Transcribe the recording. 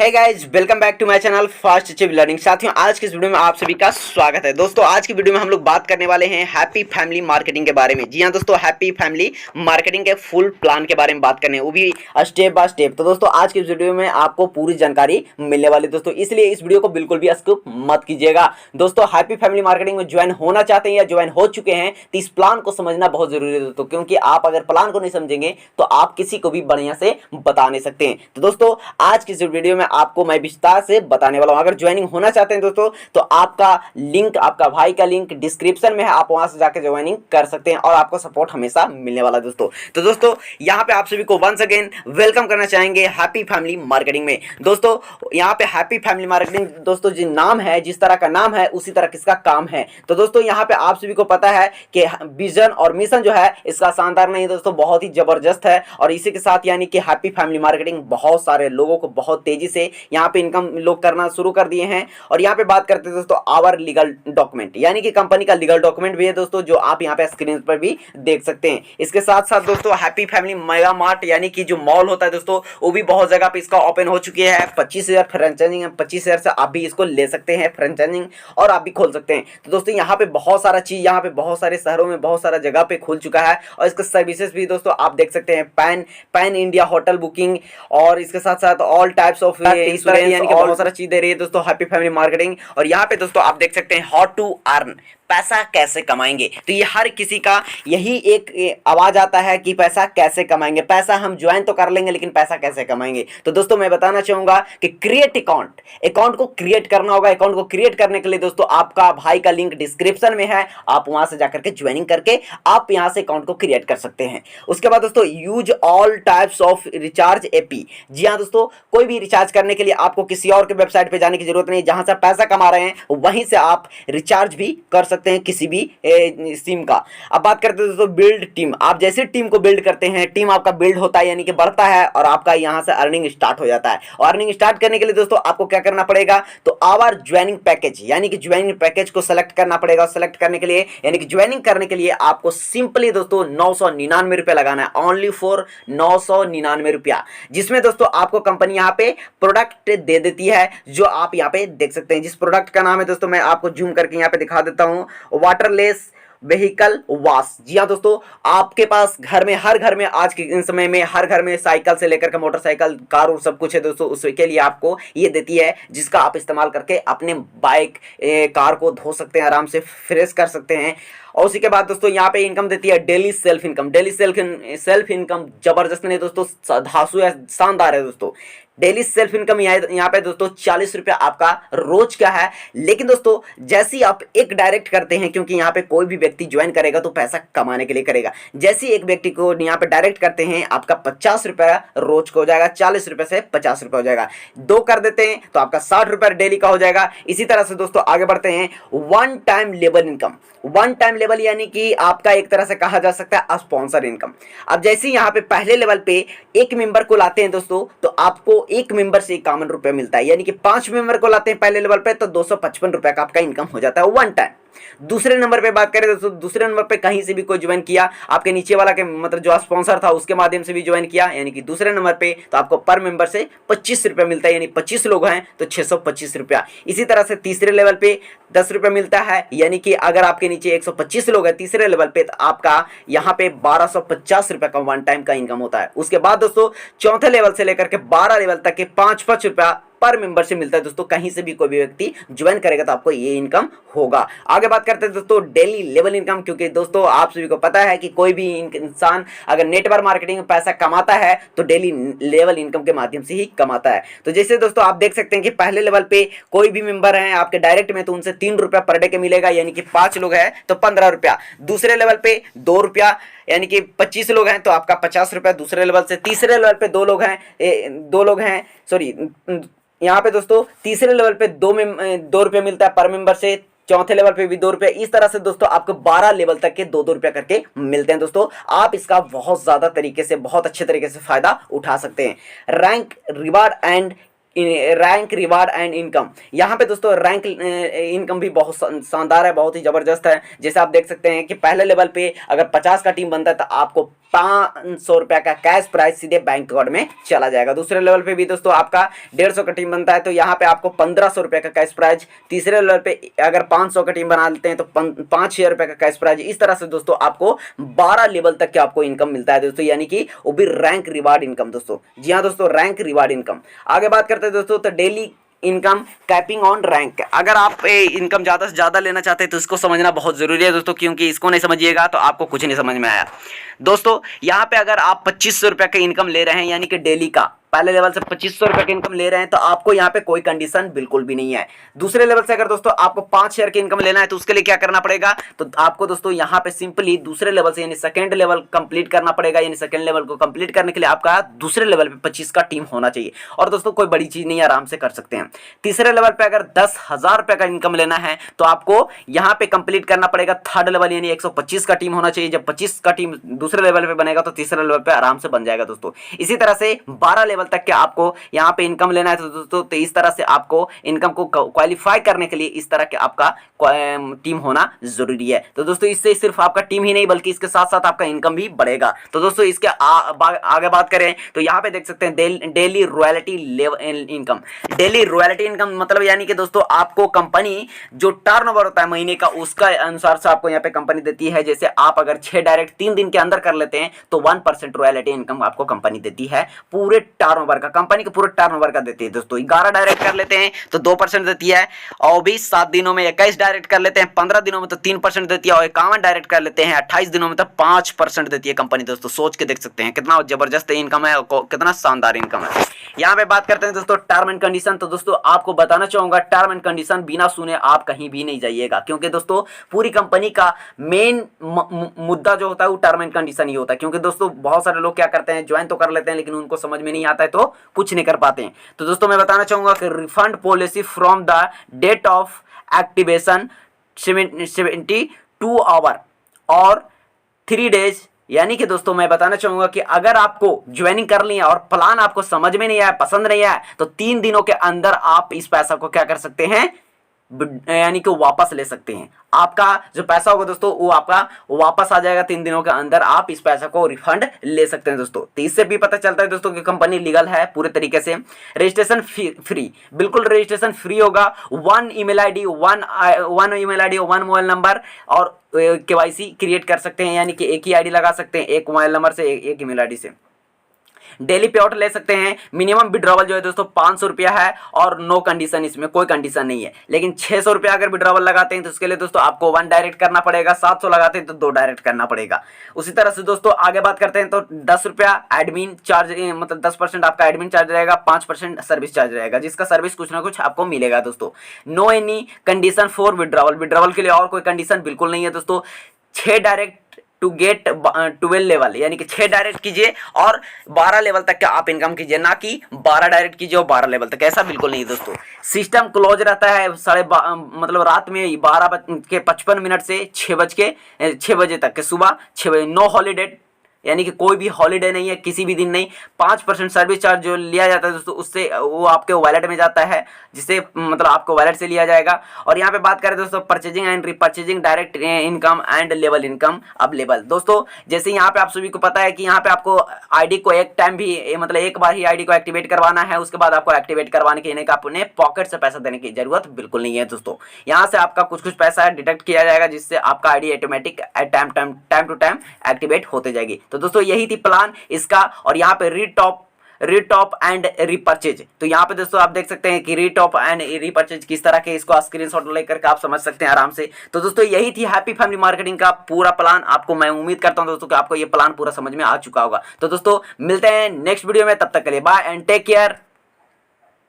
Hey guys, welcome back to my channel fast achieve learning. साथियों, आज की इस वीडियो में आप सभी का स्वागत है। दोस्तों, आज की वीडियो में हम लोग बात करने वाले हैं हैप्पी फैमिली मार्केटिंग के बारे में। जी हां दोस्तों, हैप्पी फैमिली मार्केटिंग के फुल प्लान के बारे में बात करने, वो भी स्टेप बाय स्टेप। तो दोस्तों, आज की इस वीडियो में आपको पूरी जानकारी मिलने वाली है दोस्तों, इसलिए इस वीडियो को बिल्कुल भी स्किप मत कीजिएगा। दोस्तों, हैप्पी फैमिली मार्केटिंग में ज्वाइन होना चाहते हैं या ज्वाइन हो चुके हैं तो इस प्लान को समझना बहुत जरूरी है दोस्तों, क्योंकि आप अगर प्लान को नहीं समझेंगे तो आप किसी को भी बढ़िया से बता नहीं सकते हैं। तो दोस्तों, आज की इस वीडियो में आपको मैं विस्तार से बताने वाला हूं। अगर ज्वाइनिंग होना चाहते हैं दोस्तों तो आपका लिंक, आपका भाई का लिंक डिस्क्रिप्शन में है, आप वहां से जाकर ज्वाइनिंग कर सकते हैं और आपको सपोर्ट हमेशा मिलने वाला है दोस्तों। तो दोस्तों, यहां पे आप सभी को वंस अगेन वेलकम करना चाहेंगे हैप्पी फैमिली मार्केटिंग में। दोस्तों, यहां पे हैप्पी फैमिली मार्केटिंग दोस्तों जो नाम है, जिस तरह का नाम है उसी तरह किसका काम है। तो दोस्तों, यहां पे आप सभी को पता है कि विजन और मिशन जो है इसका शानदार नहीं दोस्तों, बहुत ही जबरदस्त है। और इसी के साथ यानी कि हैप्पी फैमिली मार्केटिंग बहुत सारे लोगों को बहुत तेजी से यहां पे इनकम लोग करना शुरू कर दिए हैं। और यहाँ पे बात करते हैं दोस्तों आवर लीगल डॉक्यूमेंट, यानी कि कंपनी का लीगल डॉक्यूमेंट भी है दोस्तों, जो आप यहाँ पे स्क्रीन पर भी देख सकते हैं। इसके साथ साथ दोस्तों हैप्पी फैमिली मेगा मार्ट, यानी कि जो मॉल होता है दोस्तों, वो भी बहुत जगह पे इसका ओपन हो चुकी है। 25,000 फ्रेंचाइजिंग है, 25,000 से आप भी इसको ले सकते हैं फ्रेंचाइजिंग, और आप भी खोल सकते हैं। तो दोस्तों, यहाँ पे बहुत सारा चीज, यहाँ पे बहुत सारे शहरों में बहुत सारा जगह पे खुल चुका है। और इसका सर्विसेज भी दोस्तों आप देख सकते हैं, पैन इंडिया होटल बुकिंग, और इसके साथ साथ ऑल टाइप्स ऑफ इंश्योरेंस, यानी कि बहुत सारा चीज दे रही है दोस्तों हैप्पी फैमिली मार्केटिंग। और यहाँ पे दोस्तों आप देख सकते हैं हाउ टू अर्न, पैसा कैसे कमाएंगे। तो ये हर किसी का यही एक आवाज आता है कि पैसा कैसे कमाएंगे, पैसा हम ज्वाइन तो कर लेंगे लेकिन पैसा कैसे कमाएंगे। तो दोस्तों, मैं बताना चाहूंगा कि क्रिएट अकाउंट को क्रिएट करना होगा। अकाउंट को क्रिएट करने के लिए दोस्तों आपका भाई का लिंक डिस्क्रिप्शन में है, आप वहां से जाकर के ज्वाइनिंग करके आप यहां से अकाउंट को क्रिएट कर सकते हैं। उसके बाद दोस्तों use all types of recharge app. जी हाँ दोस्तों, कोई भी रिचार्ज करने के लिए आपको किसी और के वेबसाइट पे जाने की जरूरत नहीं, जहां से पैसा कमा रहे हैं वहीं से आप रिचार्ज भी कर सकते हैं किसी भी सिम का। अब बात करते हैं दोस्तों बिल्ड टीम। आप जैसे टीम को बिल्ड करते हैं, टीम आपका बिल्ड होता है, यानी कि बढ़ता है और आपका यहां से अर्निंग स्टार्ट हो जाता है। और अर्निंग स्टार्ट करने के लिए दोस्तों आपको क्या करना पड़ेगा, तो आवर ज्वाइनिंग पैकेज, यानी कि ज्वाइनिंग पैकेज को सेलेक्ट करना पड़ेगा। सेलेक्ट करने के लिए, यानी कि ज्वाइनिंग करने के लिए आपको सिंपली दोस्तों 999 रुपया लगाना है, ओनली फॉर 999 रुपया, जिसमें दोस्तों आपको कंपनी यहाँ पे प्रोडक्ट दे देती है, जो आप यहाँ पे देख सकते हैं। जिस प्रोडक्ट का नाम है दोस्तों, मैं आपको जूम करके यहाँ पे दिखा देता हूँ, वाटरलेस व्हीकल वॉश। जी हाँ दोस्तों, आपके पास घर में, हर घर में आज के इन समय में हर घर में साइकिल से लेकर के मोटरसाइकिल, कार और सब कुछ है दोस्तों। उसके लिए आपको ये देती है, जिसका आप इस्तेमाल करके अपने बाइक कार को धो सकते हैं, आराम से फ्रेश कर सकते हैं। और उसी के बाद दोस्तों यहाँ पे इनकम देती है daily self income. Daily self income जबरदस्त नहीं दोस्तों, धांसू है, शानदार है दोस्तों। डेली सेल्फ इनकम यहाँ पे दोस्तों 40 रुपया आपका रोज का है। लेकिन दोस्तों जैसे ही आप एक डायरेक्ट करते हैं, क्योंकि यहाँ पे कोई भी व्यक्ति ज्वाइन करेगा तो पैसा कमाने के लिए करेगा, जैसे ही एक व्यक्ति को यहाँ पे डायरेक्ट करते हैं आपका 50 रुपया रोज का हो जाएगा, 40 रुपये से 50 रुपया हो जाएगा। दो कर देते हैं तो आपका 60 रुपया डेली का हो जाएगा। इसी तरह से दोस्तों आगे बढ़ते हैं, one time level income. One time level यानी कि आपका एक तरह से कहा जा सकता है स्पॉन्सर इनकम। अब जैसे यहाँ पे पहले लेवल पे एक मेंबर को लाते हैं दोस्तों, तो आपको एक मेंबर से 51 रुपया मिलता है, यानी कि 5 मेंबर को लाते हैं पहले लेवल पे तो 255 रुपया का आपका इनकम हो जाता है वन टाइम। दूसरे नंबर पे बात करें दोस्तों, दूसरे नंबर पे कहीं से भी कोई ज्वाइन किया, आपके नीचे वाला के मतलब जो स्पॉन्सर था उसके माध्यम से भी ज्वाइन किया, यानी कि दूसरे नंबर पे, तो आपको पर मेंबर से 25 रुपया मिलता है, यानी 25 लोग हैं तो 625 रुपया। इसी तरह से तीसरे लेवल पे 10 रुपया मिलता है, यानी कि अगर आपके नीचे 125 लोग हैं तीसरे लेवल पे, तो आपका यहाँ पे 1250 रुपया का वन टाइम का इनकम होता है। उसके बाद दोस्तों चौथे लेवल से लेकर के 12 लेवल तक के 5-5 रुपया पर मेंबर से मिलता है दोस्तों। कहीं से भी कोई भी व्यक्ति ज्वाइन करेगा तो आपको ये इनकम होगा। आगे बात करते हैं दोस्तों डेली लेवल इनकम, क्योंकि दोस्तों आप सभी को पता है कि कोई भी इंसान अगर नेटवर्क मार्केटिंग में पैसा कमाता है तो डेली लेवल इनकम के माध्यम से ही कमाता है। तो जैसे दोस्तों आप देख सकते हैं कि पहले लेवल पे कोई भी मेंबर है आपके डायरेक्ट में, तो उनसे 3 रुपया पर डे के मिलेगा, यानी कि 5 लोग हैं तो 15 रुपया। दूसरे लेवल पे 2 रुपया, यानी कि 25 लोग हैं तो आपका 50 रुपया दूसरे लेवल से। तीसरे लेवल पे दो लोग हैं सॉरी, यहाँ पे दोस्तों तीसरे लेवल पे 2 रुपये मिलता है पर मेंबर से, चौथे लेवल पे भी 2 रुपये। इस तरह से दोस्तों आपको 12 लेवल तक के 2-2 रुपया करके मिलते हैं दोस्तों। आप इसका बहुत ज्यादा तरीके से, बहुत अच्छे तरीके से फायदा उठा सकते हैं। Rank, reward and rank reward and income. यहाँ पे दोस्तों रैंक इनकम भी बहुत शानदार है, बहुत ही जबरदस्त है। जैसे आप देख सकते हैं कि पहले लेवल पे अगर 50 का टीम बनता है तो आपको 500 रुपया का कैश प्राइज सीधे बैंक अकाउंट में चला जाएगा। दूसरे लेवल पे भी दोस्तों आपका 150 का टीम बनता है तो यहाँ पे आपको 1500 रुपया का कैश प्राइज। तीसरे लेवल पे अगर 500 का टीम बना लेते हैं तो 5000 रुपये का कैश प्राइज। इस तरह से दोस्तों आपको 12 लेवल तक के आपको इनकम मिलता है दोस्तों, यानी कि वो भी रैंक रिवार्ड इनकम दोस्तों। जी हाँ दोस्तों, रैंक रिवार्ड इनकम। आगे बात करते हैं दोस्तों तो daily income capping on rank. अगर आप इनकम ज़्यादा से ज़्यादा लेना चाहते हैं तो इसको समझना बहुत ज़रूरी है दोस्तों, क्योंकि इसको नहीं समझिएगा तो आपको कुछ नहीं समझ में आया दोस्तों। यहाँ पे अगर आप 2500 रुपये का इनकम ले रहे हैं, यानी कि डेली का पहले लेवल से 2500 रुपये की इनकम ले रहे हैं तो आपको यहाँ पे कोई कंडीशन बिल्कुल भी नहीं है। दूसरे लेवल से अगर दोस्तों आपको 5000 की इनकम लेना है तो उसके लिए क्या करना पड़ेगा, तो आपको दोस्तों यहाँ पे सिंपली दूसरे लेवल से यानी सेकंड लेवल कंप्लीट करना पड़ेगा। यानी सेकंड लेवल को कंप्लीट करने के लिए आपका दूसरे लेवल पे 25 का टीम होना चाहिए। और दोस्तों कोई बड़ी चीज नहीं, आराम से कर सकते हैं। तीसरे लेवल पे अगर 10,000 रुपये का इनकम लेना है तो आपको यहाँ पे कंप्लीट करना पड़ेगा थर्ड लेवल, यानी 125 का टीम होना चाहिए। जब 25 का टीम दूसरे लेवल पे बनेगा तो तीसरे लेवल पे आराम से बन जाएगा दोस्तों। इसी तरह से 12 लेवल तक के आपको यहाँ पे इनकम लेना है तो दोस्तों तो इस तरह से आपको इनकम को क्वालिफाई करने के लिए इस तरह के आपका टीम होना जरूरी है। तो दोस्तों इससे सिर्फ आपका टीम ही नहीं बल्कि इसके साथ साथ आपका इनकम भी बढ़ेगा। तो दोस्तों इसके आगे बात करें तो यहाँ पे देख सकते हैं daily royalty income. Daily royalty income मतलब यानी कि दोस्तों आपको कंपनी जो टर्नओवर होता है महीने का उसका अनुसार से आपको यहाँ पे कंपनी देती है। जैसे आप अगर 6 डायरेक्ट 3 दिन के अंदर कर लेते हैं तो 1% रॉयल्टी इनकम आपको कंपनी देती है पूरे टर्नओवर का। कंपनी पूरे टर्नओवर का देती है दोस्तों। 11 डायरेक्ट कर लेते हैं तो 2% देती है, और भी 7 दिनों में 21 डायरेक्ट कर लेते हैं 15 दिनों में तो 3% देती है, और 51 डायरेक्ट कर लेते हैं 28 दिनों में तो 5% देती है कंपनी दोस्तों। सोच के देख सकते हैं कितना जबरदस्त इनकम है, कितना शानदार इनकम है। यहाँ पे बात करते हैं दोस्तों टर्म एंड कंडीशन। तो दोस्तों आपको बताना चाहूंगा टर्म एंड कंडीशन बिना सुने आप कहीं भी नहीं जाइएगा, क्योंकि दोस्तों पूरी कंपनी का मेन मुद्दा जो होता है वो टर्म एंड कंडीशन ही होता है। क्योंकि दोस्तों बहुत सारे लोग क्या करते हैं, ज्वाइन तो कर लेते हैं लेकिन उनको समझ में नहीं आता है तो कुछ नहीं कर पाते हैं। तो दोस्तों मैं बताना चाहूंगा कि refund policy from the date of activation 72 hour और 3 डेज। यानी कि दोस्तों मैं बताना चाहूंगा कि अगर आपको ज्वाइनिंग कर लिया और प्लान आपको समझ में नहीं आया, पसंद नहीं आया, तो 3 दिनों के अंदर आप इस पैसा को क्या कर सकते हैं, यानी कि वापस ले सकते हैं। आपका जो पैसा होगा दोस्तों वो आपका वापस आ जाएगा 3 दिनों के अंदर। आप इस पैसा को रिफंड ले सकते हैं दोस्तों। तो इससे भी पता चलता है दोस्तों कि कंपनी लीगल है पूरे तरीके से। रजिस्ट्रेशन फ्री, बिल्कुल रजिस्ट्रेशन फ्री होगा। 1 email ID, 1 email ID, 1 mobile number और केवाईसी क्रिएट कर सकते हैं। यानी कि एक ही आईडी लगा सकते हैं, एक मोबाइल नंबर से, एक ईमेल आईडी से। डेली पे आउट ले सकते हैं। मिनिमम विड्रॉवल जो है दोस्तों 500 रुपया है और नो कंडीशन, इसमें कोई कंडीशन नहीं है। लेकिन 600 रुपया अगर विड्रॉवल लगाते हैं तो उसके लिए दोस्तों आपको 1 डायरेक्ट करना पड़ेगा। 700 लगाते हैं तो 2 डायरेक्ट करना पड़ेगा। उसी तरह से दोस्तों आगे बात करते हैं तो 10 रुपया एडमिन चार्ज, मतलब 10% आपका एडमिन चार्ज रहेगा, 5% सर्विस चार्ज रहेगा, जिसका सर्विस कुछ ना कुछ आपको मिलेगा दोस्तों। No any condition for withdrawal, withdrawal के लिए और कोई कंडीशन बिल्कुल नहीं है दोस्तों। 6 डायरेक्ट टू गेट 12 लेवल, यानी कि 6 डायरेक्ट कीजिए और 12 लेवल तक का आप इनकम कीजिए, ना कि 12 डायरेक्ट कीजिए और 12 लेवल तक, ऐसा बिल्कुल नहीं दोस्तों। सिस्टम क्लोज रहता है मतलब रात में 12:55 से 6 बजे तक के, सुबह 6 बजे। नो हॉलीडे, यानी कि कोई भी हॉलीडे नहीं है, किसी भी दिन नहीं। 5% सर्विस चार्ज जो लिया जाता है दोस्तों उससे वो आपके वॉलेट में जाता है, जिससे मतलब आपको वॉलेट से लिया जाएगा। और यहाँ पे बात करें दोस्तों purchasing and repurchasing, direct income and level income available. दोस्तों जैसे यहाँ पे आप सभी को पता है कि यहाँ पे आपको आईडी को एक टाइम भी, मतलब एक बार ही आईडी को एक्टिवेट करवाना है, उसके बाद आपको एक्टिवेट करवाने के का अपने पॉकेट से पैसा देने की जरूरत बिल्कुल नहीं है दोस्तों। यहाँ से आपका कुछ पैसा डिडक्ट किया जाएगा, जिससे आपका ID automatic time to time activate होते जाएगी। तो दोस्तों यही थी प्लान इसका। और यहाँ पे रीटॉप एंड रीपर्चेज, तो यहाँ पे दोस्तों आप देख सकते हैं कि रीटॉप एंड रीपर्चेज किस तरह के, इसको स्क्रीनशॉट लेकर के आप समझ सकते हैं आराम से। तो दोस्तों यही थी हैप्पी फैमिली मार्केटिंग का पूरा प्लान। आपको मैं उम्मीद करता हूं दोस्तों कि आपको ये प्लान पूरा समझ में आ चुका होगा। तो दोस्तों मिलते हैं नेक्स्ट वीडियो में, तब तक के लिए बाय एंड टेक केयर।